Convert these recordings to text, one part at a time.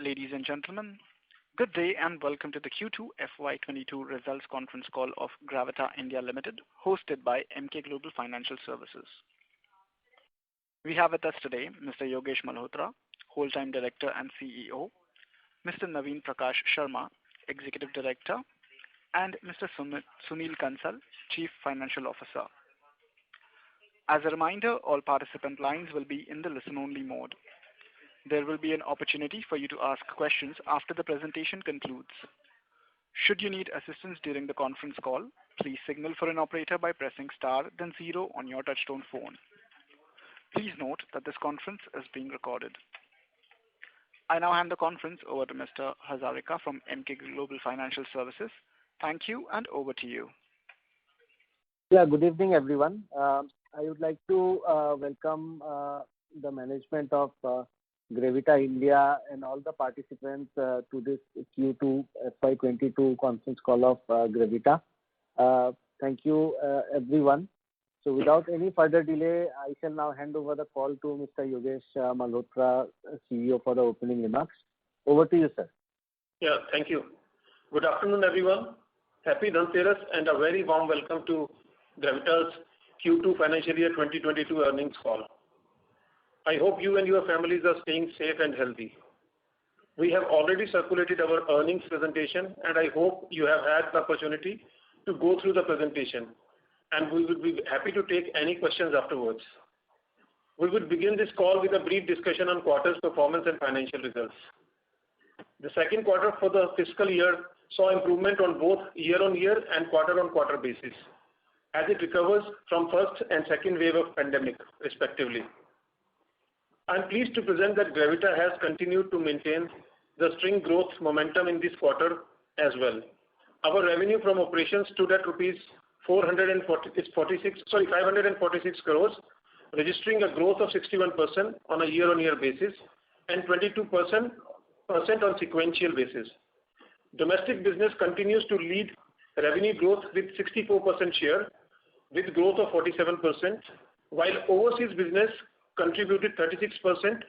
Ladies and gentlemen, good day and welcome to the Q2 FY22 results conference call of Gravita India Limited, hosted by Emkay Global Financial Services. We have with us today Mr. Yogesh Malhotra, Whole-time Director and CEO, Mr. Naveen Prakash Sharma, Executive Director, and Mr. Sunil Kansal, Chief Financial Officer. As a reminder, all participant lines will be in the listen-only mode. There will be an opportunity for you to ask questions after the presentation concludes. Should you need assistance during the conference call, please signal for an operator by pressing star then 0 on your touchtone phone. Please note that this conference is being recorded. I now hand the conference over to Mr. Hazarika from Emkay Global Financial Services. Thank you, and over to you. Yeah, good evening, everyone. I would like to welcome the management of Gravita India and all the participants to this Q2 FY22 conference call of Gravita. Thank you, everyone. So without any further delay, I shall now hand over the call to Mr. Yogesh Malhotra, CEO, for the opening remarks. Over to you, sir. Yeah, thank you. Good afternoon, everyone. Happy Dhanteras and a very warm welcome to Gravita's Q2 financial year 2022 earnings call. I hope you and your families are staying safe and healthy. We have already circulated our earnings presentation, and I hope you have had the opportunity to go through the presentation, and we will be happy to take any questions afterwards. We will begin this call with a brief discussion on quarter's performance and financial results. The second quarter for the fiscal year saw improvement on both year-on-year and quarter-on-quarter basis, as it recovers from first and second wave of pandemic, respectively. I am pleased to present that Gravita has continued to maintain the string growth momentum in this quarter as well. Our revenue from operations stood at rupees 546 crores, registering a growth of 61% on a year-on-year basis and 22% on sequential basis. Domestic business continues to lead revenue growth with 64% share, with growth of 47%, while overseas business contributed 36%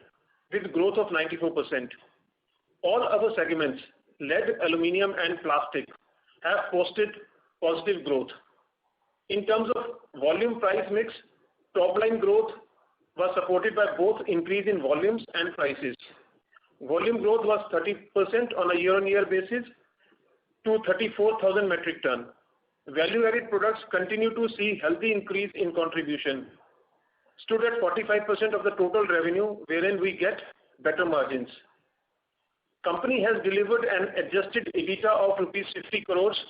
with growth of 94%. All other segments, lead, aluminium and plastic, have posted positive growth. In terms of volume price mix, top line growth was supported by both increase in volumes and prices. Volume growth was 30% on a year-on-year basis to 34,000 metric ton. Value-added products continue to see healthy increase in contribution, stood at 45% of the total revenue, wherein we get better margins. Company has delivered an adjusted EBITDA of rupees 50 crores,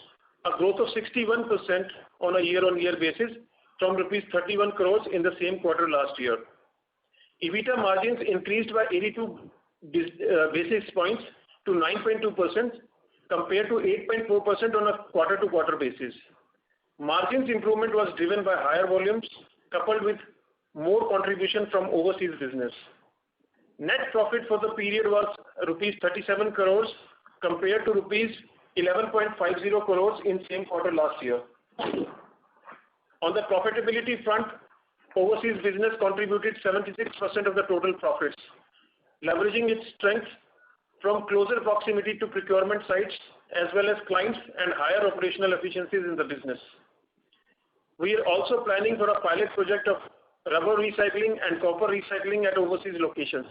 a growth of 61% on a year-on-year basis from rupees 31 crores in the same quarter last year. EBITDA margins increased by 82 basis points to 9.2% compared to 8.4% on a quarter-to-quarter basis. Margins improvement was driven by higher volumes coupled with more contribution from overseas business. Net profit for the period was rupees 37 crores compared to rupees 11.50 crores in same quarter last year. On the profitability front, overseas business contributed 76% of the total profits, leveraging its strength from closer proximity to procurement sites as well as clients and higher operational efficiencies in the business. We are also planning for a pilot project of rubber recycling and copper recycling at overseas locations.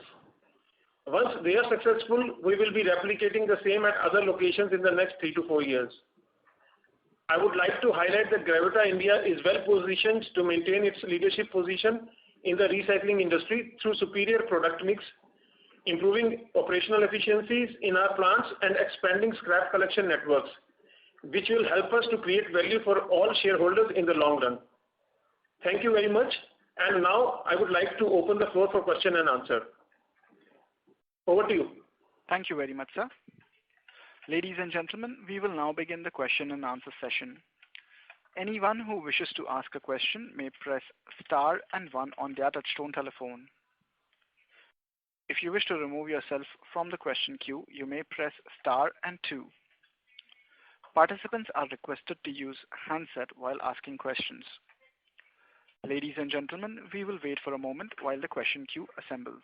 Once they are successful, we will be replicating the same at other locations in the next 3 to 4 years. I would like to highlight that Gravita India is well positioned to maintain its leadership position in the recycling industry through superior product mix, improving operational efficiencies in our plants and expanding scrap collection networks, which will help us to create value for all shareholders in the long run. Thank you very much. And now I would like to open the floor for question and answer. Over to you. Thank you very much, sir. Ladies and gentlemen, we will now begin the question and answer session. Anyone who wishes to ask a question may press star and 1 on their touchtone telephone. If you wish to remove yourself from the question queue, you may press star and 2. Participants are requested to use handset while asking questions. Ladies and gentlemen, we will wait for a moment while the question queue assembles.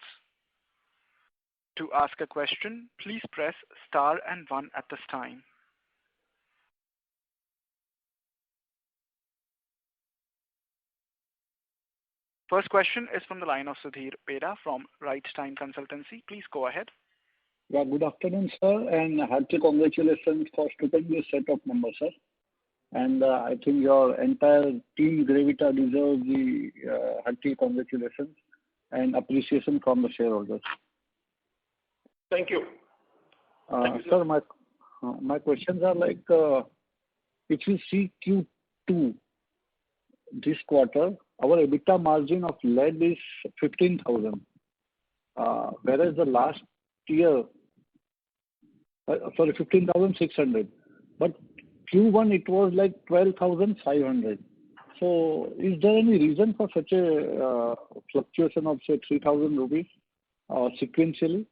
To ask a question, please press star and 1 at this time. First question is from the line of Sudhir Beda from Right Time Consultancy. Please go ahead. Yeah, good afternoon, sir, and hearty congratulations for stupendous set of numbers, sir. And I think your entire team Gravita deserves the hearty congratulations and appreciation from the shareholders. Thank you. Thank you, sir. My questions are like, if you see Q2 this quarter, our EBITDA margin of lead is 15,000, whereas the last year, 15,600. But Q1 it was like 12,500. So is there any reason for such a fluctuation of say 3,000 rupees sequentially?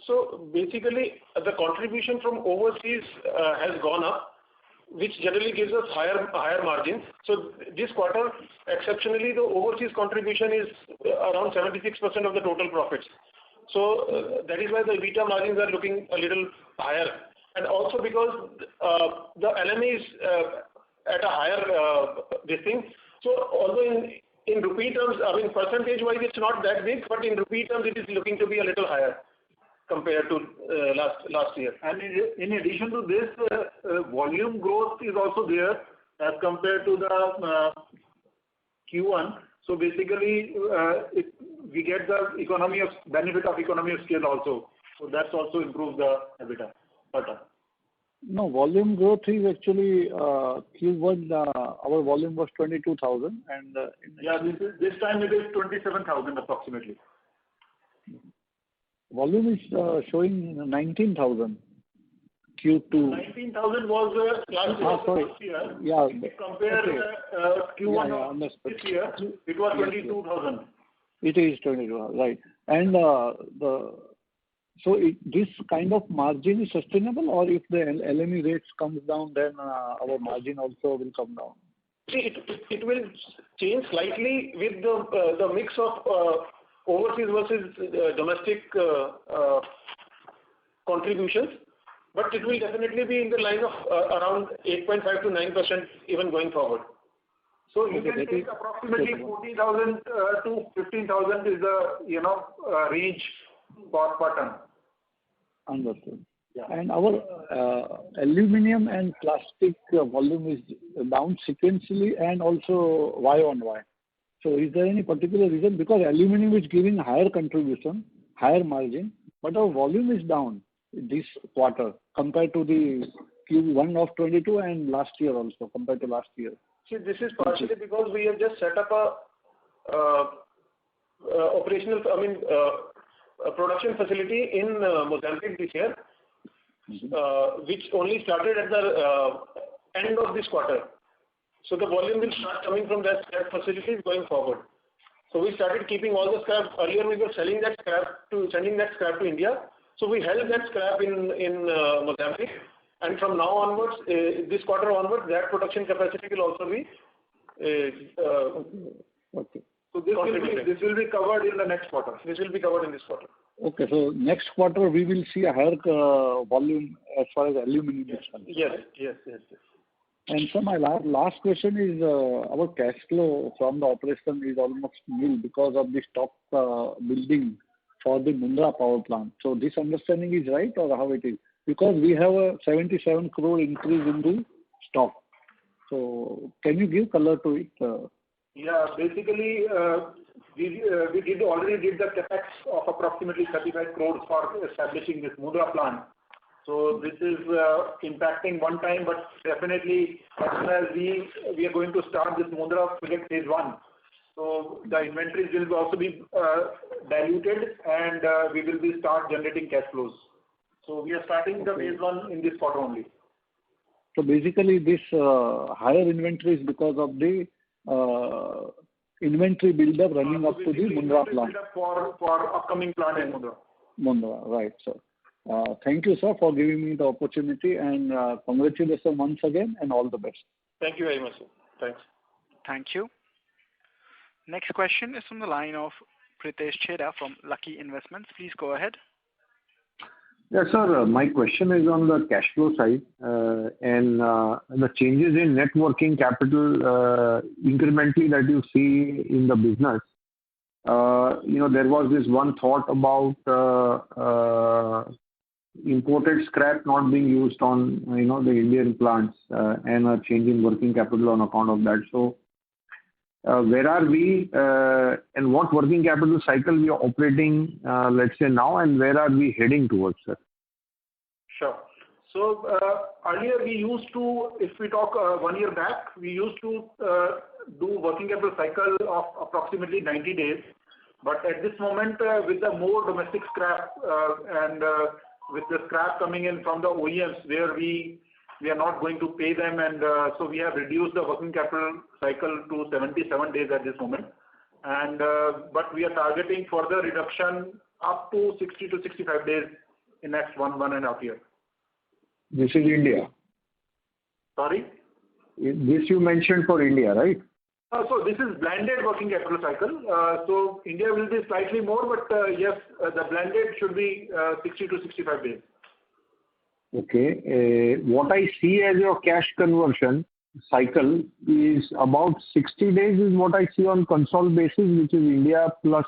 So basically, the contribution from overseas has gone up, which generally gives us higher margins. So this quarter, exceptionally, the overseas contribution is around 76% of the total profits. So that is why the EBITDA margins are looking a little higher. And also because the LME is at a higher this thing. So although in rupee terms, I mean percentage-wise it's not that big, but in rupee terms it is looking to be a little higher compared to last year. And in addition to this, volume growth is also there as compared to the Q1. So basically, we get the benefit of economy of scale also. So that's also improved the EBITDA pattern. No, volume growth is actually Q1. Our volume was 22,000, and yeah, this time it is 27,000 approximately. Volume is showing 19,000. Q2. 19,000 was last year. Yeah. If you compare Q1 this year, it was 22,000. It is 22,000, right? And this kind of margin is sustainable, or if the LME rates comes down, then our margin also will come down. See, it will change slightly with the mix of overseas versus domestic contributions, but it will definitely be in the line of around 8.5 to 9% even going forward. So you can take approximately 40,000 to 15,000 is the range per ton. Understood. Yeah. And our aluminum and plastic volume is down sequentially and also Y on Y. So is there any particular reason? Because aluminum is giving higher contribution, higher margin, but our volume is down this quarter compared to the Q1 of 22 and last year also compared to last year. See, this is partially because we have just set up a production facility in Mozambique this year, which only started at the end of this quarter. So the volume will start coming from that facility going forward. So we started keeping all the scrap. Earlier we were sending that scrap to India. So we held that scrap in Mozambique, and from now onwards, this quarter onwards, that production capacity will also be okay. So this will be covered in the next quarter. This will be covered in this quarter. Okay, so next quarter we will see a higher volume as far as aluminum is concerned. Yes. And so my last question is, our cash flow from the operation is almost nil because of the stock building for the Mundra power plant. So this understanding is right, or how it is? Because we have a 77 crore increase in the stock. So can you give color to it? Yeah, basically we already did the capex of approximately 35 crores for establishing this Mundra plant. So this is impacting one time, but definitely as soon as we are going to start this Mundra project phase 1. So the inventories will also be diluted, and we will start generating cash flows. So we are starting the phase 1 in this quarter only. So basically this higher inventory is because of the inventory build-up running up to the Mundra plant. For upcoming plant in Mundra. Mundra, right, sir. Thank you, sir, for giving me the opportunity, and congratulations once again, and all the best. Thank you very much, sir. Thanks. Thank you. Next question is from the line of Pritesh Chheda from Lucky Investments. Please go ahead. Yes, sir. My question is on the cash flow side, and the changes in net working capital incrementally that you see in the business. There was this one thought about imported scrap not being used on, the Indian plants, and a change in working capital on account of that. So, where are we, and what working capital cycle we are operating, let's say now, and where are we heading towards, sir? Sure. So earlier we used to, if we talk 1 year back, we used to do working capital cycle of approximately 90 days. But at this moment, with the more domestic scrap and with the scrap coming in from the OEMs, where we are not going to pay them, and so we have reduced the working capital cycle to 77 days at this moment. And but we are targeting further reduction up to 60 to 65 days in next one and a half year. This is India. Sorry? This you mentioned for India, right? So this is blended working capital cycle. So India will be slightly more, but yes, the blended should be 60 to 65 days. Okay. What I see as your cash conversion cycle is about 60 days is what I see on console basis, which is India plus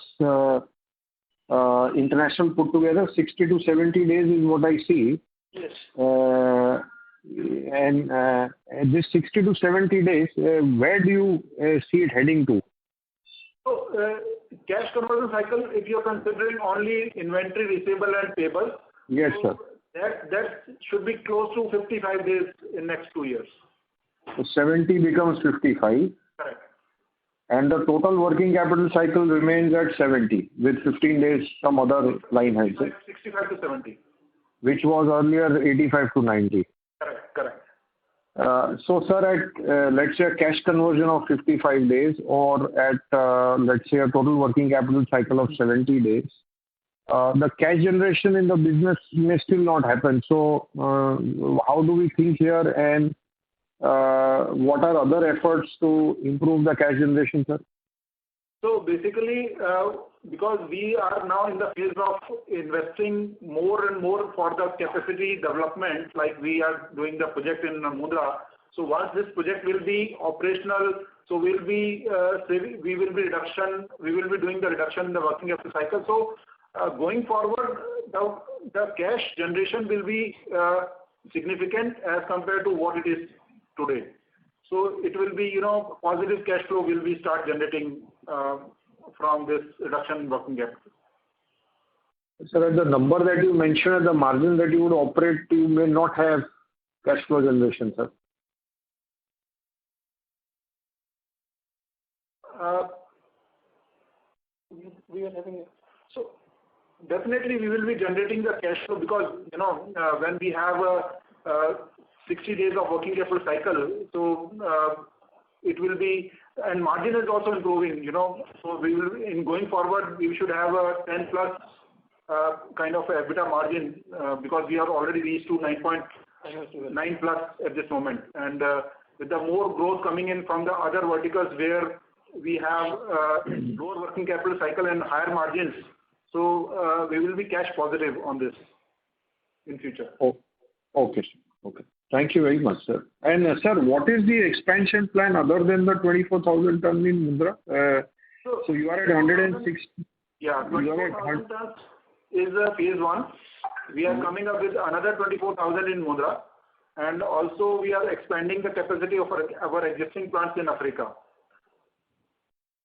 international put together. 60 to 70 days is what I see. Yes. And this 60 to 70 days, where do you see it heading to? So cash conversion cycle, if you're considering only inventory, receivable and payable, Yes, sir. that should be close to 55 days in next 2 years. So 70 becomes 55. Correct. And the total working capital cycle remains at 70 with 15 days some other line height, 65 to 70. which was earlier 85 to 90. Correct. So, sir, at let's say a cash conversion of 55 days, or at let's say a total working capital cycle of 70 days, the cash generation in the business may still not happen. So, how do we think here, and what are other efforts to improve the cash generation, sir? So basically, because we are now in the phase of investing more and more for the capacity development, like we are doing the project in Mundra. So once this project will be operational, so we will be doing the reduction in the working capital cycle. So going forward, the cash generation will be significant as compared to what it is today. So it will be, positive cash flow will be start generating from this reduction in working capital. Sir, at the number that you mentioned, at the margin that you would operate, you may not have cash flow generation, sir. We are having so definitely we will be generating the cash flow, because when we have a 60 days of working capital cycle, so it will be, and margin is also improving, so we will, in going forward, we should have a 10 plus kind of EBITDA margin, because we are already reached to 9.9 plus at this moment, and with the more growth coming in from the other verticals where we have lower working capital cycle and higher margins, so we will be cash positive on this in future. Oh, okay, sir. Okay. Thank you very much, sir. And sir, what is the expansion plan other than the 24,000 ton in Mundra? So you are at 106. Yeah, 24,000 tons is phase 1. We are coming up with another 24,000 in Mundra, and also we are expanding the capacity of our existing plants in Africa.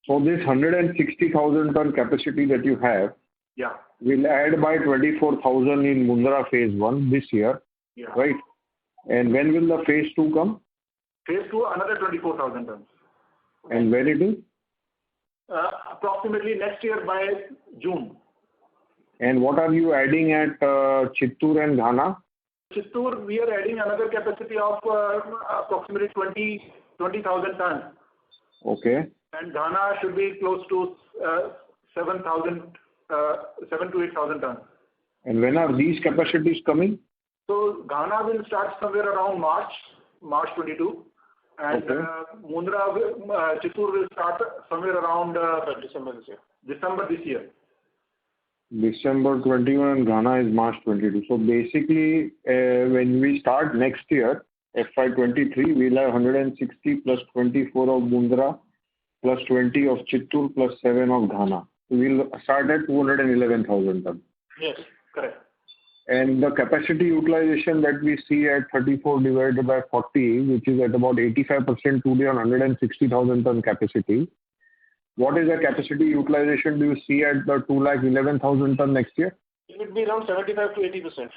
So this 160,000 ton capacity that you have, yeah, will add by 24,000 in Mundra phase 1 this year, yeah, right? And when will the phase 2 come? Phase 2, another 24,000 tons. And when it is? Approximately next year by June. And what are you adding at Chittoor and Ghana? Chittoor, we are adding another capacity of approximately 20,000 tons. Okay. And Ghana should be close to 7 to 8,000 tons. And when are these capacities coming? So Ghana will start somewhere around March 22, and okay. Chittoor will start somewhere around December this year. December 21 and Ghana is March 22. So basically, when we start next year, FY23, we'll have 160 plus 24 of Mundra, plus 20 of Chittoor, plus 7 of Ghana. We'll start at 211,000 tons. Yes, correct. And the capacity utilization that we see at 34 divided by 40, which is at about 85% today on 160,000 ton capacity. What is the capacity utilization do you see at the 211,000 ton next year? It would be around 75 to 80%.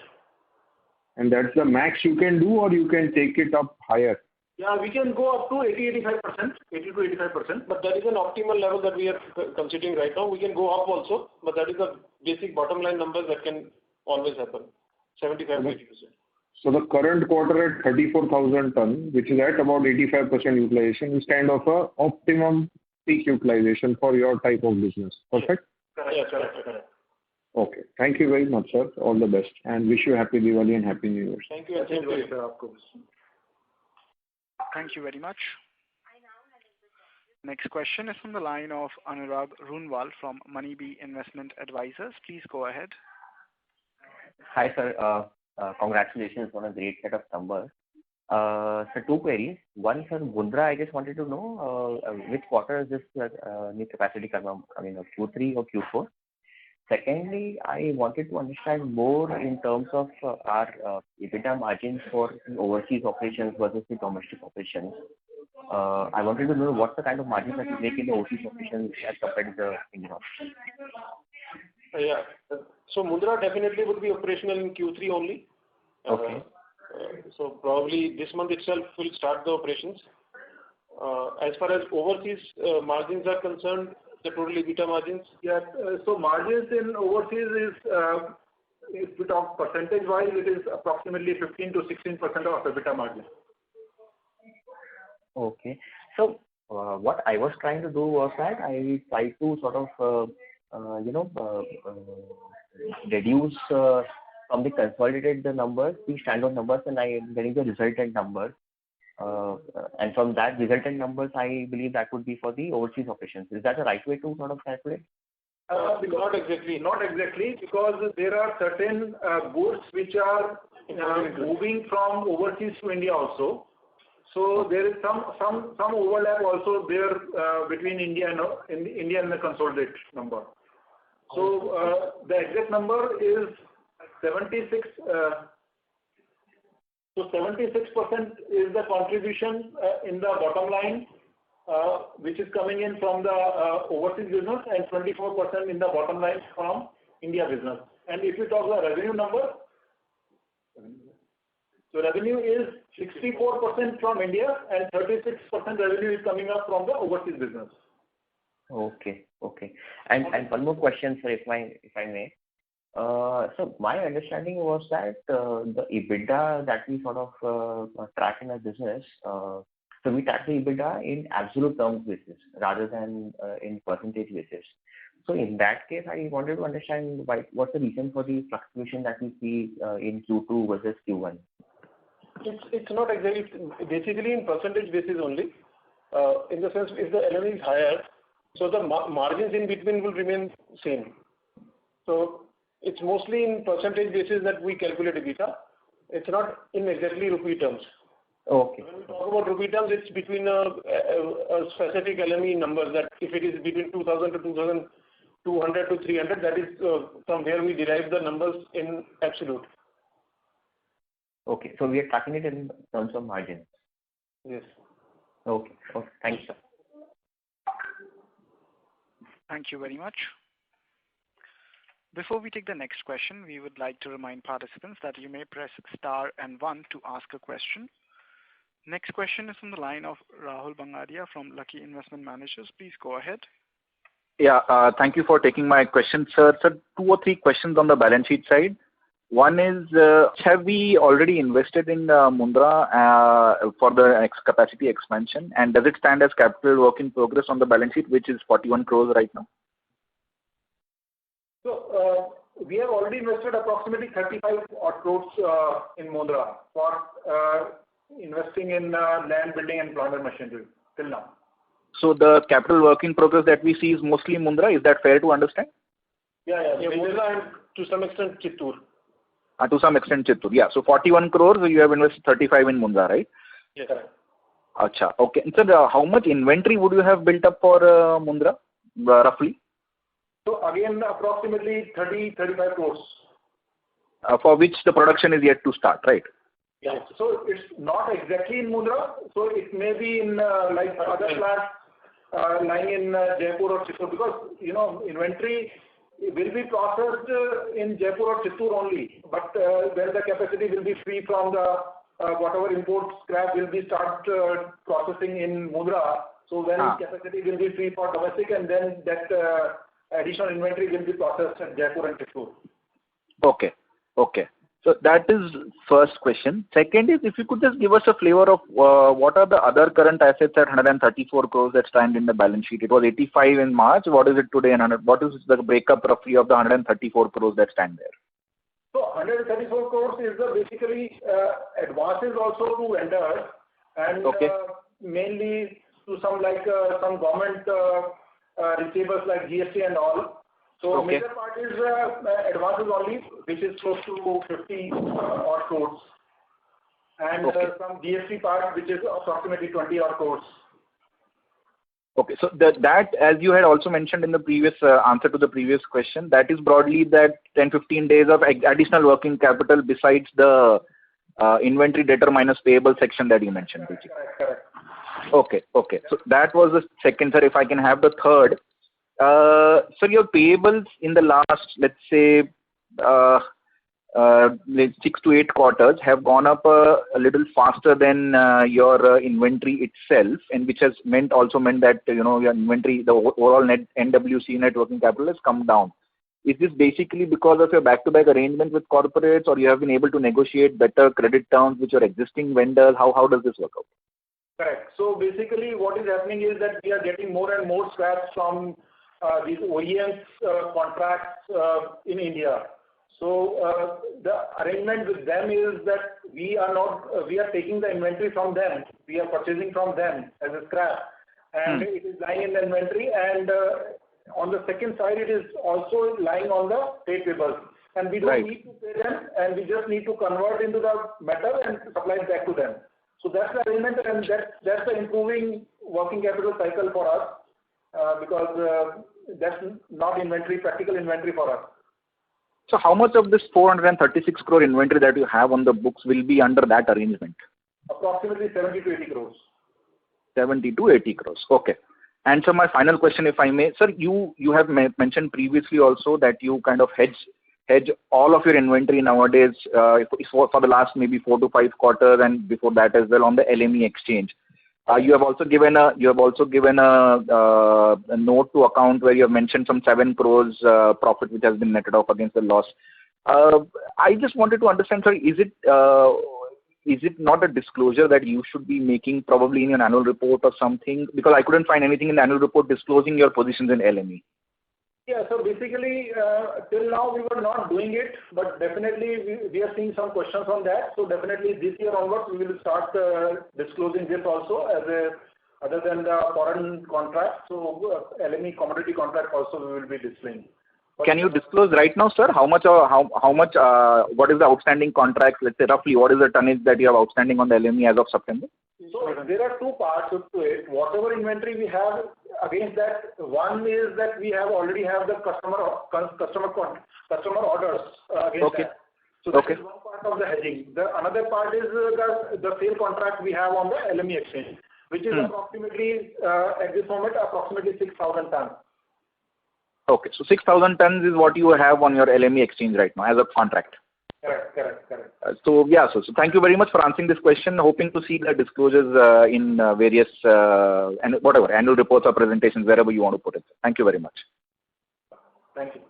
And that's the max you can do, or you can take it up higher? Yeah, we can go up to 80-85%, 80 to 85%, but that is an optimal level that we are considering right now. We can go up also, but that is the basic bottom line numbers that can always happen, 75 to 80%. So the current quarter at 34,000 ton, which is at about 85% utilization, is kind of a optimum peak utilization for your type of business. Perfect? Yes, correct. Okay. Thank you very much, sir. All the best. And wish you happy Diwali and happy New Year. Thank you. Thank you, sir. Thank you very much. Next question is from the line of Anurag Runwal from Moneybee Investment Advisors. Please go ahead. Hi, sir. Congratulations on a great set of numbers. So two queries. One, sir, Mundra, I just wanted to know which quarter is this new capacity coming up, Q3 or Q4? Secondly, I wanted to understand more in terms of our EBITDA margins for the overseas operations versus the domestic operations. I wanted to know what's the kind of margins that you make in the overseas operations as compared to the Indian operations. Yeah. So Mundra definitely would be operational in Q3 only. Okay. So probably this month itself will start the operations. As far as overseas margins are concerned, the total EBITDA margins? Yeah. So margins in overseas is, if we talk percentage-wise, it is approximately 15 to 16% of EBITDA margin. Okay. So what I was trying to do was that I tried to sort of, reduce from the consolidated numbers, the standard numbers, and I am getting the resultant numbers. And from that resultant numbers, I believe that would be for the overseas operations. Is that the right way to sort of calculate? Not exactly, because there are certain goods which are moving from overseas to India also. So there is some overlap also there between India and the consolidated number. So the exact number is 76. So 76% is the contribution in the bottom line, which is coming in from the overseas business, and 24% in the bottom line from India business. And if you talk the revenue number, so revenue is 64% from India and 36% revenue is coming up from the overseas business. Okay. And one more question, sir, if I may. So my understanding was that the EBITDA that we sort of track in our business, so we track the EBITDA in absolute terms basis rather than in percentage basis. So in that case, I wanted to understand what's the reason for the fluctuation that we see in Q2 versus Q1. It's not exactly, basically in percentage basis only. In the sense, if the LME is higher, so the margins in between will remain same. So it's mostly in percentage basis that we calculate EBITDA. It's not in exactly rupee terms. Okay. When we talk about rupee terms, it's between a specific LME number, that if it is between 2,000 to 2,200 to 300, that is from where we derive the numbers in absolute. Okay, so we are tracking it in terms of margin. Yes. Okay. Thank you, sir. Thank you very much. Before we take the next question, we would like to remind participants that you may press star and 1 to ask a question. Next question is from the line of Rahul Bangadia from Lucky Investment Managers. Please go ahead. Yeah, thank you for taking my question, sir. Sir, 2 or 3 questions on the balance sheet side. One is, have we already invested in Mundra for the capacity expansion, and does it stand as capital work in progress on the balance sheet, which is 41 crores right now? So we have already invested approximately 35 crores in Mundra for investing in land, building and plant and machinery till now. So the capital work in progress that we see is mostly Mundra. Is that fair to understand? Yeah. Mundra and to some extent Chittoor. To some extent Chittoor. Yeah. So 41 crores, you have invested 35 in Mundra, right? Yes. Acha. Okay. And sir, how much inventory would you have built up for Mundra, roughly? So again, approximately 35 crores. For which the production is yet to start, right? Yeah. So it's not exactly in Mundra. So it may be in like other plants lying in Jaipur or Chittoor, because inventory will be processed in Jaipur or Chittoor only. But where the capacity will be free from the whatever import scrap will be start processing in Mundra. So when capacity will be free for domestic, and then that additional inventory will be processed at Jaipur and Chittoor. Okay. So that is first question. Second is, if you could just give us a flavor of what are the other current assets at 134 crores that stand in the balance sheet. It was 85 in March. What is it today? And what is the breakup roughly of the 134 crores that stand there? So 134 crores is basically advances also to vendors, and mainly to some government receivables like GST and all. So major part is advances only, which is close to 50 odd crores, and some GST part, which is approximately 20 odd crores. Okay, so that, as you had also mentioned in the previous answer to the previous question, that is broadly that 10-15 days of additional working capital besides the inventory debtor minus payable section that you mentioned. Correct. Okay. So that was the second, sir. If I can have the third. So your payables in the last, let's say, 6 to 8 quarters have gone up a little faster than your inventory itself, and which has also meant that your inventory, the overall net NWC, net working capital, has come down. Is this basically because of your back-to-back arrangement with corporates, or you have been able to negotiate better credit terms with your existing vendors? How does this work out? Correct. So basically, what is happening is that we are getting more and more scraps from these OEMs contracts in India. So the arrangement with them is that we are taking the inventory from them. We are purchasing from them as a scrap, and it is lying in the inventory. And on the second side, it is also lying on the trade payables. And we don't need to pay them, and we just need to convert into the metal and supply it back to them. So that's the arrangement, and that's the improving working capital cycle for us, because that's not practical inventory for us. So how much of this 436 crore inventory that you have on the books will be under that arrangement? Approximately 70 to 80 crores. 70 to 80 crores. Okay. And so my final question, if I may, sir, you have mentioned previously also that you kind of hedge all of your inventory nowadays for the last maybe 4 to 5 quarters, and before that as well on the LME exchange. You have also given a note to account where you have mentioned some 7 crores profit which has been netted off against the loss. I just wanted to understand, sir, is it not a disclosure that you should be making probably in your annual report or something? Because I couldn't find anything in the annual report disclosing your positions in LME. Yeah, so basically, till now we were not doing it, but definitely we are seeing some questions on that. So definitely this year onwards we will start disclosing this also other than the foreign contract. So LME commodity contract also we will be displaying. Can you disclose right now, sir? How much? What is the outstanding contract? Let's say roughly, what is the tonnage that you have outstanding on the LME as of September? So there are two parts to it. Whatever inventory we have against that, one is that we already have the customer orders against that. So that is one part of the hedging. The another part is the sale contract we have on the LME exchange, which is approximately at this moment approximately 6,000 tons. Okay, so 6,000 tons is what you have on your LME exchange right now as a contract. Correct. So thank you very much for answering this question. Hoping to see the disclosures in various and whatever annual reports or presentations, wherever you want to put it. Thank you very much. Thank you.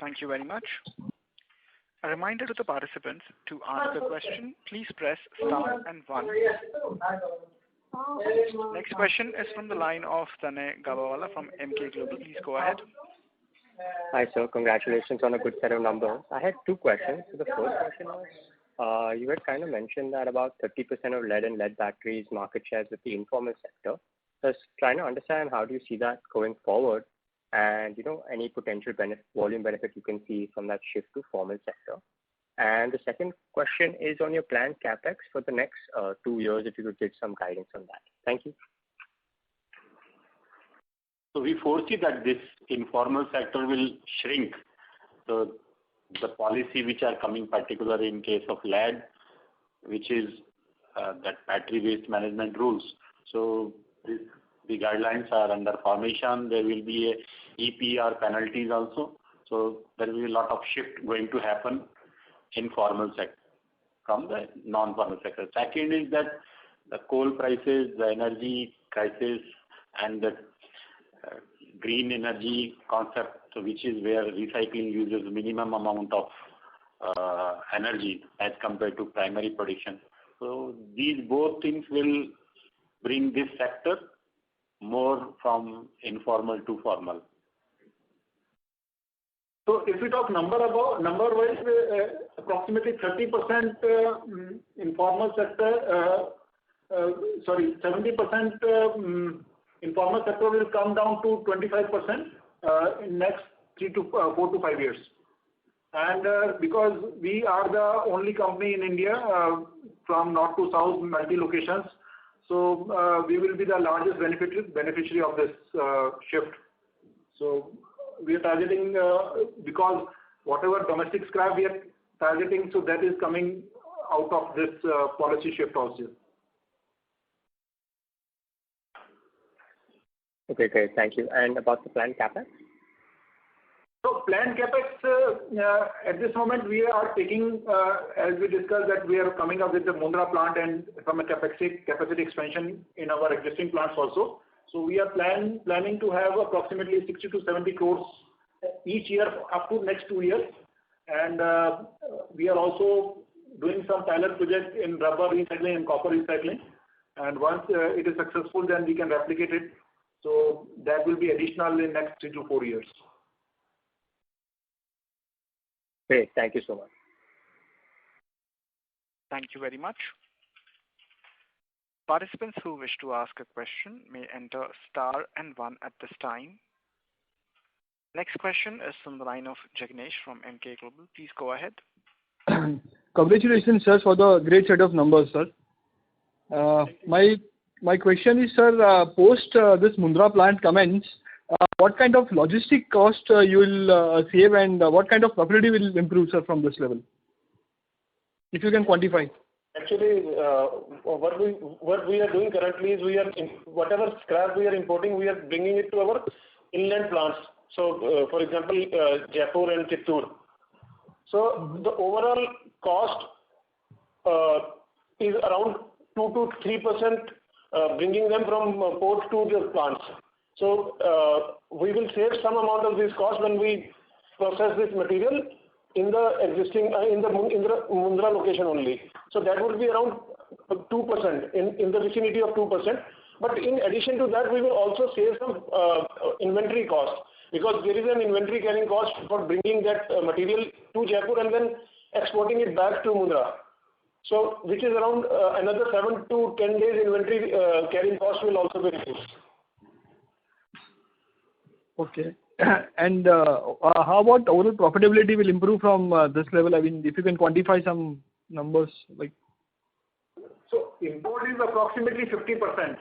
Thank you very much. A reminder to the participants, to ask a question, please press star and 1. Next question is from the line of Tanay Gabawala from Emkay Global. Please go ahead. Hi, sir. Congratulations on a good set of numbers. I had 2 questions. So the first question was, you had kind of mentioned that about 30% of lead and lead batteries market shares with the informal sector. So I was trying to understand, how do you see that going forward? and any potential volume benefit you can see from that shift to formal sector. And the second question is on your planned capex for the next 2 years, if you could give some guidance on that. Thank you. So we foresee that this informal sector will shrink. So the policy which are coming, particularly in case of lead, which is that battery waste management rules. So the guidelines are under formation. There will be a EPR penalties also. So there will be a lot of shift going to happen in formal sector from the non-formal sector. Second is that the coal prices, the energy crisis, and the green energy concept, which is where recycling uses minimum amount of energy as compared to primary production. So these both things will bring this sector more from informal to formal. So if we talk number-wise, approximately 30% informal sector, 70% informal sector will come down to 25% in next 4 to 5 years. And because we are the only company in India from north to south, multi-locations, so we will be the largest beneficiary of this shift. So we are targeting, because whatever domestic scrap we are targeting, so that is coming out of this policy shift also. Okay, great. Thank you. And about the planned capex? So planned capex, at this moment we are taking, as we discussed, that we are coming up with the Mundra plant and from a capacity expansion in our existing plants also. So we are planning to have approximately 60 to 70 crores each year up to next 2 years. And we are also doing some pilot projects in rubber recycling and copper recycling. And once it is successful, then we can replicate it. So that will be additional in next 3 to 4 years. Great. Thank you so much. Thank you very much. Participants who wish to ask a question may enter star and 1 at this time. Next question is from the line of Jagnesh from Emkay Global. Please go ahead. Congratulations, sir, for the great set of numbers, sir. My question is, sir, post this Mundra plant commence, what kind of logistic cost you will save and what kind of profitability will improve, sir, from this level? If you can quantify. Actually, what we are doing currently is whatever scrap we are importing, we are bringing it to our inland plants. So, for example, Jaipur and Chittoor. So the overall cost is around 2 to 3%, bringing them from port to the plants. So we will save some amount of this cost when we process this material in the existing in the Mundra location only. So that would be around 2%, in the vicinity of 2%. But in addition to that, we will also save some inventory cost, because there is an inventory carrying cost for bringing that material to Jaipur and then exporting it back to Mundra. So which is around another 7 to 10 days inventory carrying cost will also be reduced. Okay. And how about overall profitability will improve from this level? I mean, if you can quantify some numbers like. So import is approximately 50%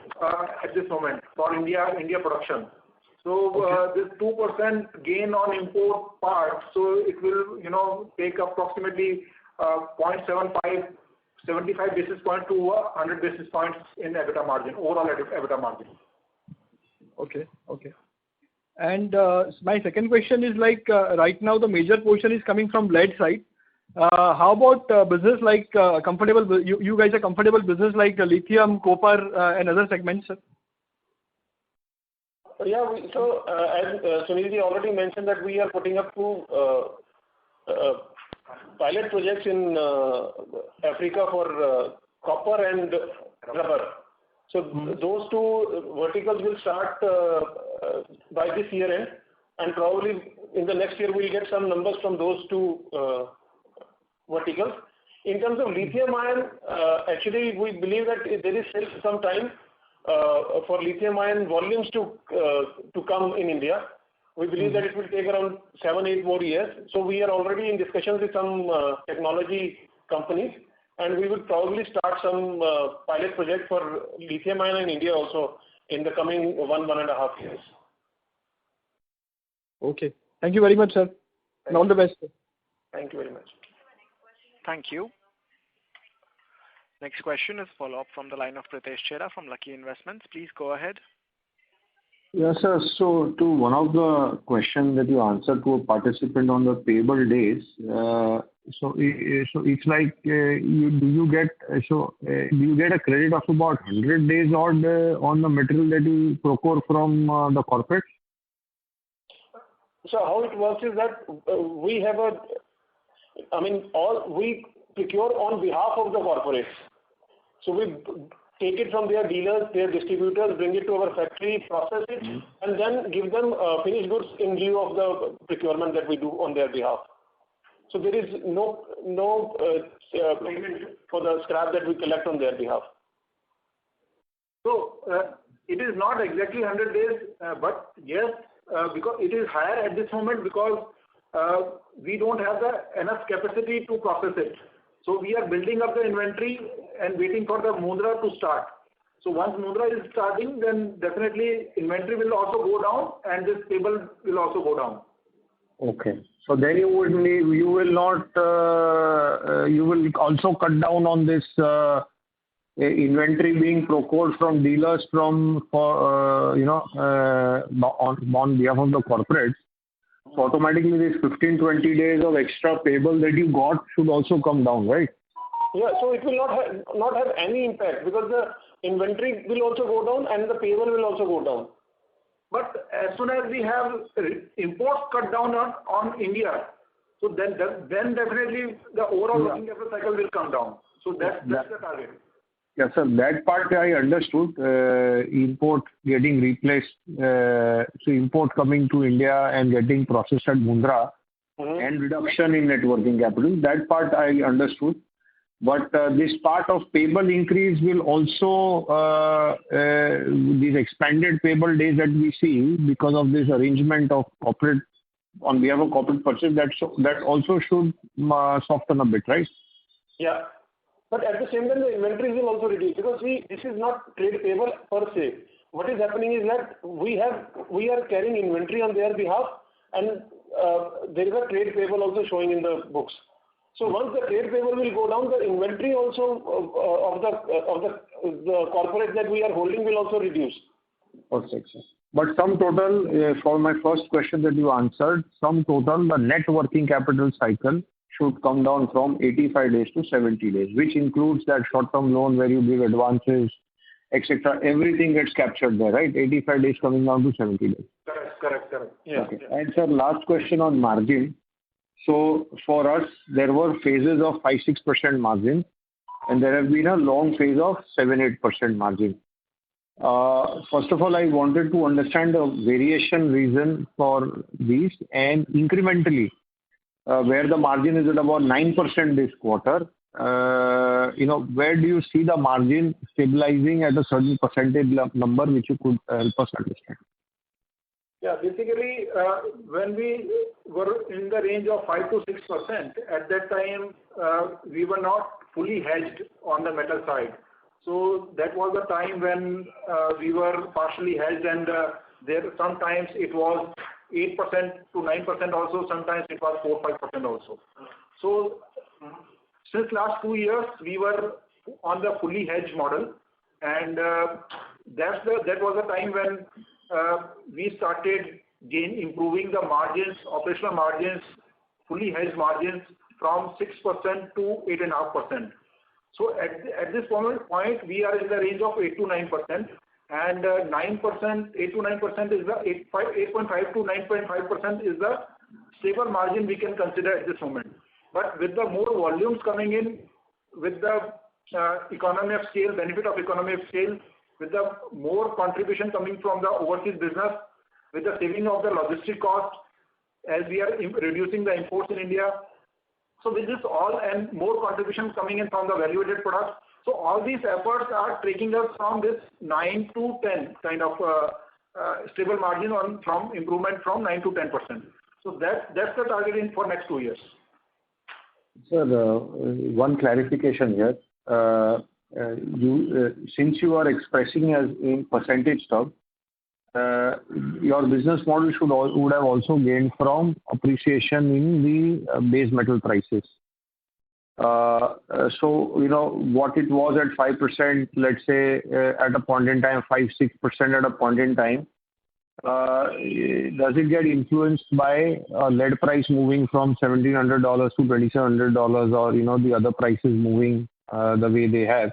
at this moment for India production. So this 2% gain on import part, so it will take approximately 0.75, 75 basis points to 100 basis points in EBITDA margin, overall EBITDA margin. Okay. And my second question is like right now the major portion is coming from lead side. How about business like you guys are comfortable business like lithium, copper and other segments, sir? Yeah, so as Sunilji already mentioned that we are putting up 2 pilot projects in Africa for copper and rubber. So those 2 verticals will start by this year end, and probably in the next year we'll get some numbers from those 2 verticals. In terms of lithium ion, actually we believe that there is still some time for lithium ion volumes to come in India. We believe that it will take around 7-8 more years. So we are already in discussions with some technology companies, and we will probably start some pilot project for lithium ion in India also in the coming 1.5 years. Okay. Thank you very much, sir. And all the best, sir. Thank you very much. Thank you. Next question is follow-up from the line of Pritesh Chheda from Lucky Investments. Please go ahead. Yes, sir. So to one of the questions that you answered to a participant on the payable days, so it's like do you get a credit of about 100 days on the material that you procure from the corporate? So how it works is that we procure on behalf of the corporates. So we take it from their dealers, their distributors, bring it to our factory, process it, and then give them finished goods in lieu of the procurement that we do on their behalf. So there is no payment for the scrap that we collect on their behalf. So it is not exactly 100 days, but yes, because it is higher at this moment because we don't have enough capacity to process it. So we are building up the inventory and waiting for the Mundra to start. So once Mundra is starting, then definitely inventory will also go down and this payable will also go down. Okay. So then you will also cut down on this inventory being procured from dealers on behalf of the corporates. So automatically this 15-20 days of extra payable that you got should also come down, right? Yeah, so it will not have any impact because the inventory will also go down and the payable will also go down. But as soon as we have imports cut down on India, so then definitely the overall working capital cycle will come down. So that's the target. Yes, sir. That part I understood. Import getting replaced, so import coming to India and getting processed at Mundra and reduction in net working capital. That part I understood. But this part of payable increase will also, these expanded payable days that we see because of this arrangement of corporate, on behalf of corporate purchase, that also should soften a bit, right? Yeah. But at the same time, the inventories will also reduce because this is not trade payable per se. What is happening is that we are carrying inventory on their behalf, and there is a trade payable also showing in the books. So once the trade payable will go down, the inventory also of the corporate that we are holding will also reduce. Perfect, sir. But sum total, for my first question that you answered, sum total, the net working capital cycle should come down from 85 days to 70 days, which includes that short-term loan where you give advances, etc. Everything gets captured there, right? 85 days coming down to 70 days. Correct. Yeah. Okay. And sir, last question on margin. So for us, there were phases of 5-6% margin, and there have been a long phase of 7-8% margin. First of all, I wanted to understand the variation reason for these, and incrementally, where the margin is at about 9% this quarter, where do you see the margin stabilizing at a certain percentage number, which you could help us understand? Yeah, basically, when we were in the range of 5 to 6%, at that time, we were not fully hedged on the metal side. So that was the time when we were partially hedged, and there sometimes it was 8% to 9% also, sometimes it was 4-5% also. So since last 2 years, we were on the fully hedged model, and that was the time when we started improving the margins, operational margins, fully hedged margins from 6% to 8.5%. So at this point, we are in the range of 8 to 9%, and 9%, 8 to 9% is the 8.5 to 9.5% is the stable margin we can consider at this moment. But with the more volumes coming in, with the economy of scale, benefit of economy of scale, with the more contribution coming from the overseas business, with the saving of the logistic cost, as we are reducing the imports in India. So with this all and more contributions coming in from the value-added products, so all these efforts are taking us from this 9 to 10 kind of stable margin from improvement from 9 to 10%. So that's the target for next 2 years. Sir, one clarification here. Since you are expressing as in percentage term, your business model would have also gained from appreciation in the base metal prices. So, what it was at 5%, let's say, at a point in time, 5-6% at a point in time, does it get influenced by lead price moving from $1,700 to $2,700 or, the other prices moving the way they have?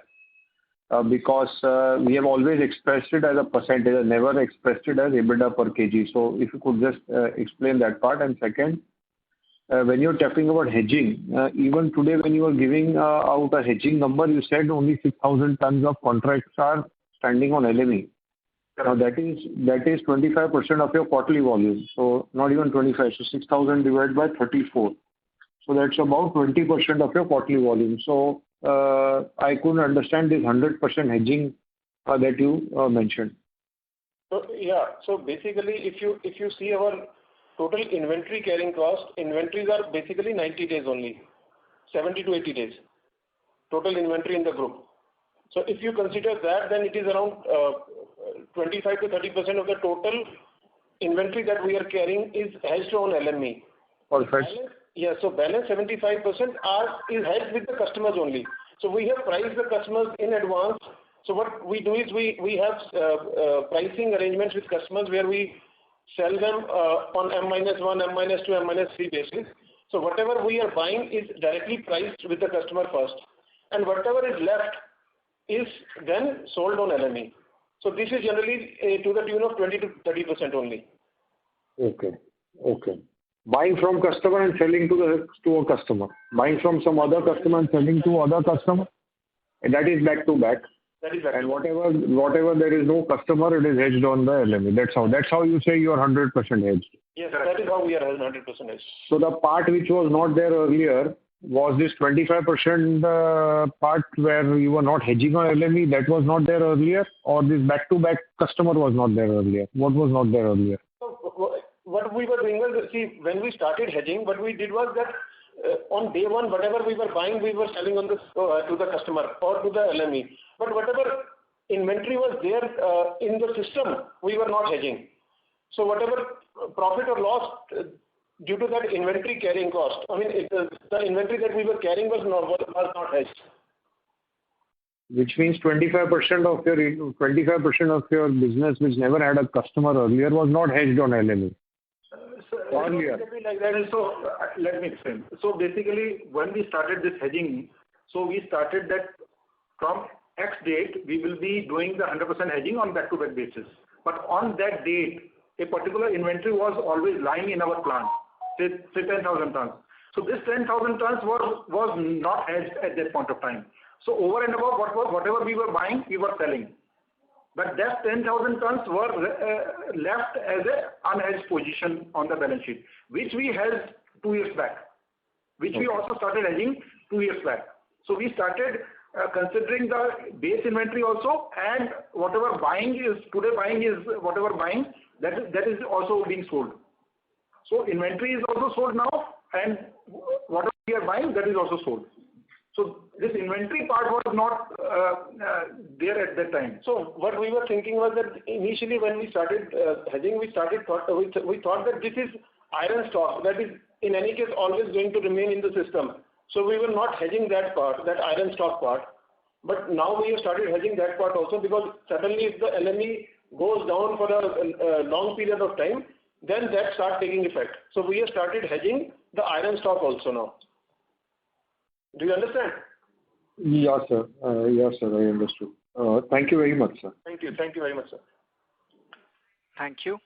Because we have always expressed it as a percentage and never expressed it as EBITDA per kg. So if you could just explain that part. And second, when you're talking about hedging, even today when you are giving out a hedging number, you said only 6,000 tons of contracts are standing on LME. Now that is 25% of your quarterly volume. So not even 25. So 6,000 divided by 34. So that's about 20% of your quarterly volume. So I couldn't understand this 100% hedging that you mentioned. So yeah. So basically, if you see our total inventory carrying cost, inventories are basically 90 days only, 70 to 80 days. Total inventory in the group. So if you consider that, then it is around 25 to 30% of the total inventory that we are carrying is hedged on LME. Perfect. So balance 75% is hedged with the customers only. So we have priced the customers in advance. So what we do is we have pricing arrangements with customers where we sell them on M-1, M-2, M-3 basis. So whatever we are buying is directly priced with the customer first. And whatever is left is then sold on LME. So this is generally to the tune of 20 to 30% only. Okay. Buying from customer and selling to a customer. Buying from some other customer and selling to other customer. And that is back to back. That is back and whatever there is no customer, it is hedged on the LME. That's how you say you are 100% hedged. Yes, that is how we are 100% hedged. So the part which was not there earlier was this 25% part where you were not hedging on LME, that was not there earlier, or this back-to-back customer was not there earlier? What was not there earlier? So what we were doing was, see, when we started hedging, what we did was that on day one, whatever we were buying, we were selling on to the customer or to the LME. But whatever inventory was there in the system, we were not hedging. So whatever profit or loss due to that inventory carrying cost, the inventory that we were carrying was not hedged. Which means 25% of your business which never had a customer earlier was not hedged on LME. Earlier. So let me explain. So basically, when we started this hedging, so we started that from X date, we will be doing the 100% hedging on back-to-back basis. But on that date, a particular inventory was always lying in our plant, say 10,000 tons. So this 10,000 tons was not hedged at that point of time. So over and above whatever we were buying, we were selling. But that 10,000 tons were left as an unhedged position on the balance sheet, which we hedged 2 years back, which we also started hedging 2 years back. So we started considering the base inventory also, and whatever buying is that is also being sold. So inventory is also sold now, and whatever we are buying, that is also sold. So this inventory part was not there at that time. So what we were thinking was that initially when we started hedging, we thought that this is iron stock that is in any case always going to remain in the system. So we were not hedging that part, that iron stock part. But now we have started hedging that part also, because suddenly if the LME goes down for a long period of time, then that starts taking effect. So we have started hedging the iron stock also now. Do you understand? Yes, sir. I understood. Thank you very much, sir. Thank you very much, sir. Thank you.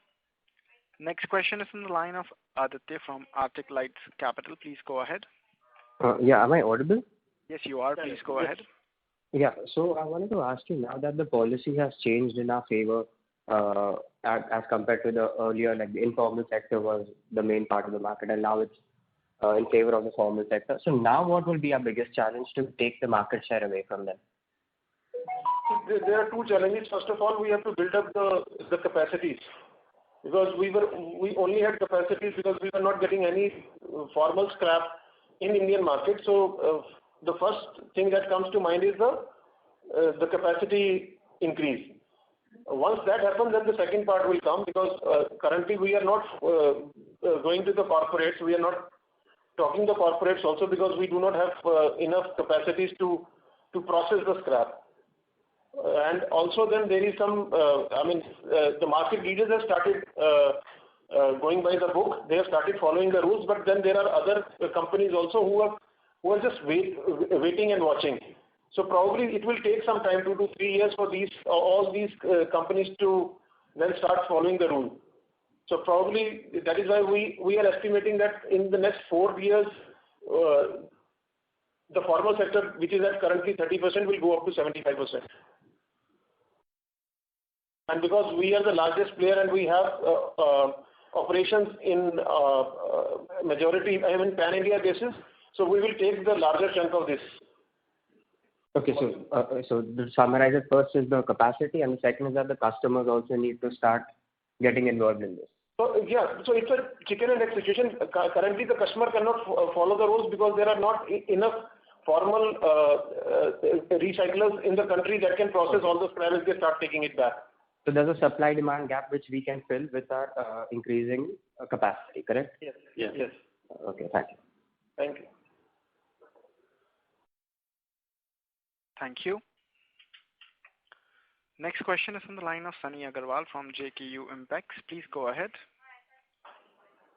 Next question is from the line of Aditya from Arctic Lights Capital. Please go ahead. Am I audible? Yes, you are. Please go ahead. Yeah. So I wanted to ask you, now that the policy has changed in our favor as compared to the earlier, like the informal sector was the main part of the market, and now it's in favor of the formal sector. So now what will be our biggest challenge to take the market share away from them? There are two challenges. First of all, we have to build up the capacities, because we only had capacities because we were not getting any formal scrap in Indian market. So the first thing that comes to mind is the capacity increase. Once that happens, then the second part will come, because currently we are not going to the corporates. We are not talking to corporates also, because we do not have enough capacities to process the scrap. And also then there is some, the market leaders have started going by the book. They have started following the rules, but then there are other companies also who are just waiting and watching. So probably it will take some time, 2 to 3 years, for all these companies to then start following the rule. So probably that is why we are estimating that in the next 4 years, the formal sector, which is at currently 30%, will go up to 75%. And because we are the largest player and we have operations in majority, pan-India basis, so we will take the larger chunk of this. Okay, so to summarize it, first is the capacity, and the second is that the customers also need to start getting involved in this. So so it's a chicken and egg situation. Currently, the customer cannot follow the rules because there are not enough formal recyclers in the country that can process all the scrap if they start taking it back. So there's a supply-demand gap which we can fill with our increasing capacity, correct? Yes. Yes. Okay, thank you. Thank you. Thank you. Next question is on the line of Sunny Agarwal from JKU Impex. Please go ahead.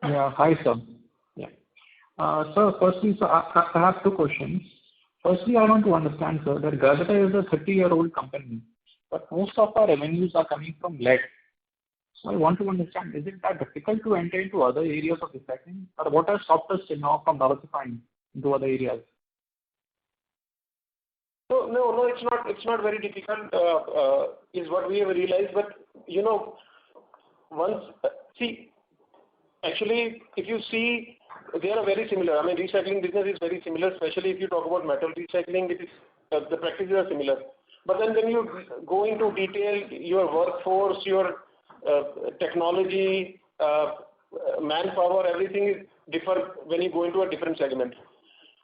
Yeah, hi sir. Yeah. Sir, firstly, I have two questions. Firstly, I want to understand, sir, that Gravita is a 30-year-old company, but most of our revenues are coming from lead. So I want to understand, is it that difficult to enter into other areas of recycling, or what has stopped us now from diversifying into other areas? No, it's not very difficult, is what we have realized. But actually, if you see, they are very similar. Recycling business is very similar, especially if you talk about metal recycling. It is the practices are similar. But then when you go into detail, your workforce, your technology, manpower, everything is different when you go into a different segment.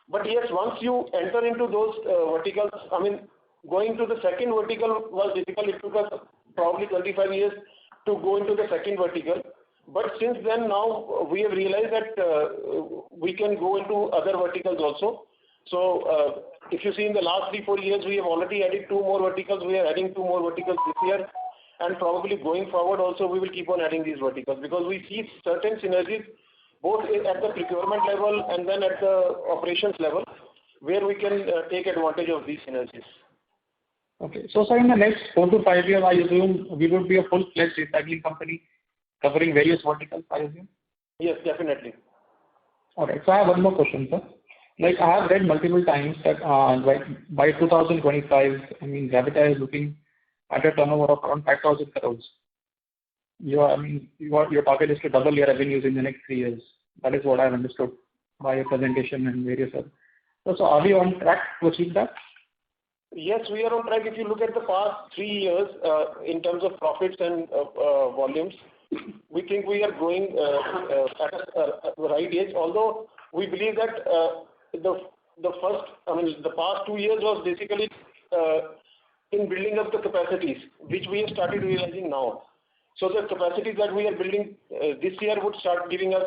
But yes, once you enter into those verticals, going to the second vertical was difficult. It took us probably 25 years to go into the second vertical. But since then, now we have realized that we can go into other verticals also. So if you see in the last 3-4 years, we have already added 2 more verticals. We are adding 2 more verticals this year. And probably going forward also, we will keep on adding these verticals, because we see certain synergies both at the procurement level and then at the operations level, where we can take advantage of these synergies. Okay. So, sir, in the next 4 to 5 years, I assume we will be a full-fledged recycling company covering various verticals, I assume? Yes, definitely. All right. So I have one more question, sir. I have read multiple times that by 2025, Gravita is looking at a turnover of around 5,000 crores. Your target is to double your revenues in the next 3 years. That is what I have understood by your presentation and various other. So are we on track to achieve that? Yes, we are on track. If you look at the past 3 years in terms of profits and volumes, we think we are going at a right age. Although we believe that the past 2 years was basically in building up the capacities, which we have started realizing now. So the capacities that we are building this year would start giving us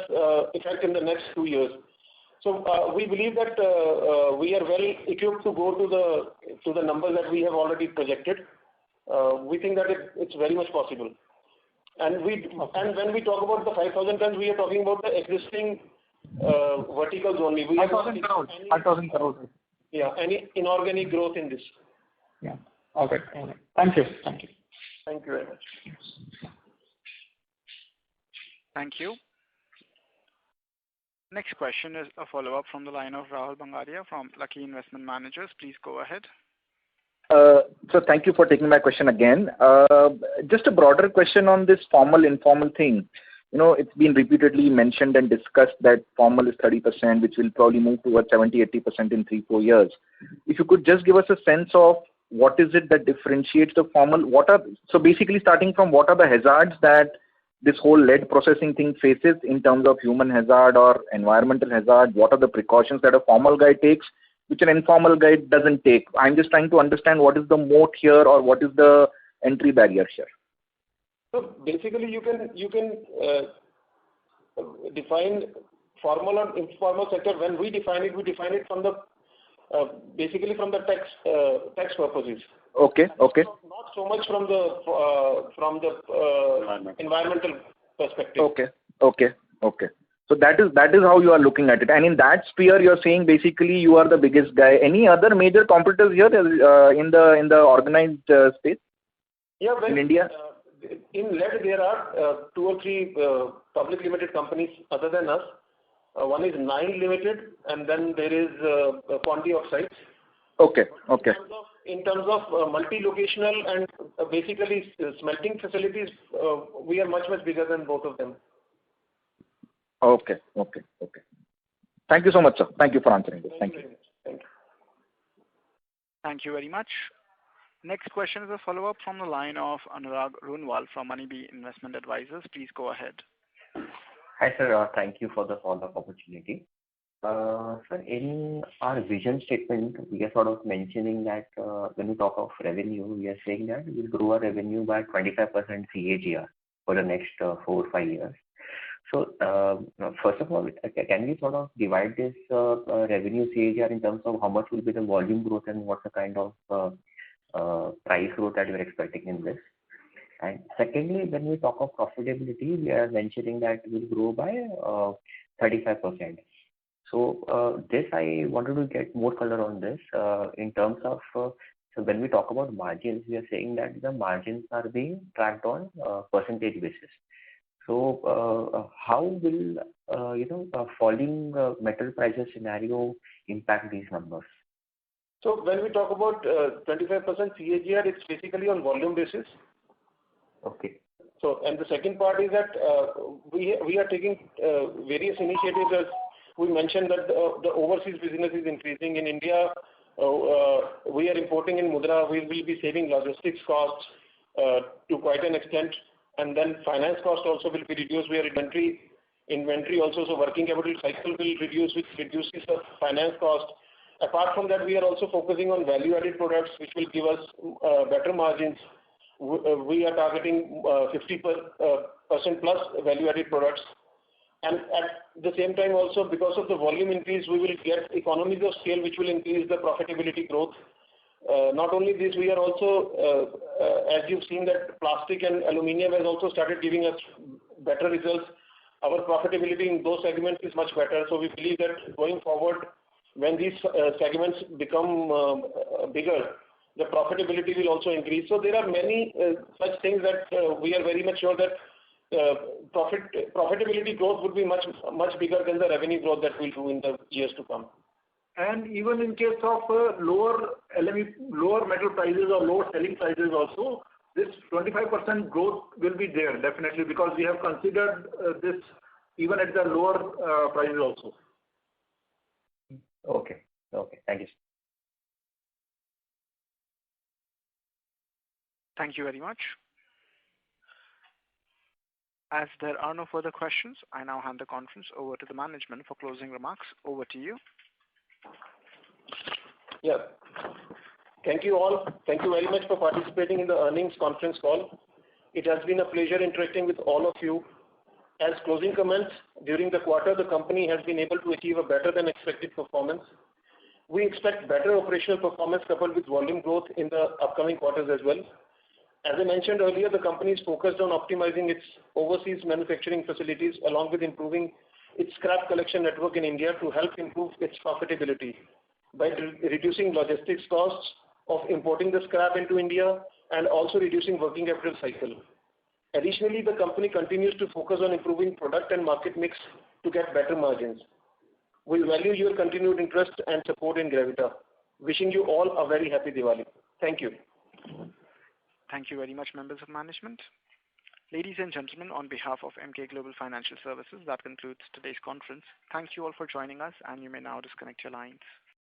effect in the next 2 years. So we believe that we are well equipped to go to the numbers that we have already projected. We think that it's very much possible. And when we talk about the 5,000 tons, we are talking about the existing verticals only. 5,000 crores. 5,000 crores. Yeah, any inorganic growth in this. Yeah. Okay. Thank you. Thank you very much. Thank you. Next question is a follow-up from the line of Rahul Bangadia from Lucky Investment Managers. Please go ahead. So thank you for taking my question again. Just a broader question on this formal-informal thing. It's been repeatedly mentioned and discussed that formal is 30%, which will probably move towards 70-80% in 3-4 years. If you could just give us a sense of what is it that differentiates the formal? So basically starting from what are the hazards that this whole lead processing thing faces in terms of human hazard or environmental hazard? What are the precautions that a formal guy takes, which an informal guy doesn't take? I'm just trying to understand what is the moat here or what is the entry barrier here. So basically, you can define formal and informal sector. When we define it from the basically from the tax purposes. Okay. Not so much from the environmental perspective. Okay. So that is how you are looking at it. And in that sphere, you're saying basically you are the biggest guy. Any other major competitors here in the organized space? Yeah, in India? In lead, there are 2 or 3 public limited companies other than us. One is Nine Limited, and then there is Pondy Oxides. Okay. In terms of multi-locational and basically smelting facilities, we are much bigger than both of them. Okay. Thank you so much, sir. Thank you for answering this. Thank you. Thank you very much. Next question is a follow-up from the line of Anurag Runwal from Moneybee Investment Advisors. Please go ahead. Hi, sir. Thank you for the follow-up opportunity. Sir, in our vision statement, we are sort of mentioning that when we talk of revenue, we are saying that we'll grow our revenue by 25% CAGR for the next 4 or 5 years. So, first of all, can we sort of divide this revenue CAGR in terms of how much will be the volume growth and what's the kind of price growth that you're expecting in this? And secondly, when we talk of profitability, we are mentioning that we'll grow by 35%. So this I wanted to get more color on this in terms of so when we talk about margins, we are saying that the margins are being tracked on percentage basis. So how will falling metal prices scenario impact these numbers? So when we talk about 25% CAGR, it's basically on volume basis. Okay. So, and the second part is that we are taking various initiatives. As we mentioned that the overseas business is increasing in India. We are importing in Mundra. We will be saving logistics costs to quite an extent, and then finance cost also will be reduced. We are inventory also, so working capital cycle will reduce, which reduces the finance cost. Apart from that, we are also focusing on value-added products, which will give us better margins. We are targeting 50% plus value-added products. And at the same time also, because of the volume increase, we will get economies of scale, which will increase the profitability growth. Not only this, we are also, as you've seen that plastic and aluminium has also started giving us better results. Our profitability in those segments is much better. So we believe that going forward, when these segments become bigger, the profitability will also increase. So there are many such things that we are very much sure that profitability growth would be much bigger than the revenue growth that we'll do in the years to come. And even in case of lower metal prices or lower selling prices also, this 25% growth will be there definitely, because we have considered this even at the lower prices also. Okay. Thank you. Thank you very much. As there are no further questions, I now hand the conference over to the management for closing remarks. Over to you. Yeah. Thank you all. Thank you very much for participating in the earnings conference call. It has been a pleasure interacting with all of you. As closing comments, during the quarter, the company has been able to achieve a better than expected performance. We expect better operational performance coupled with volume growth in the upcoming quarters as well. As I mentioned earlier, the company is focused on optimizing its overseas manufacturing facilities along with improving its scrap collection network in India to help improve its profitability by reducing logistics costs of importing the scrap into India and also reducing working capital cycle. Additionally, the company continues to focus on improving product and market mix to get better margins. We value your continued interest and support in Gravita. Wishing you all a very happy Diwali. Thank you. Thank you very much, members of management. Ladies and gentlemen, on behalf of Emkay Global Financial Services, that concludes today's conference. Thank you all for joining us, and you may now disconnect your lines.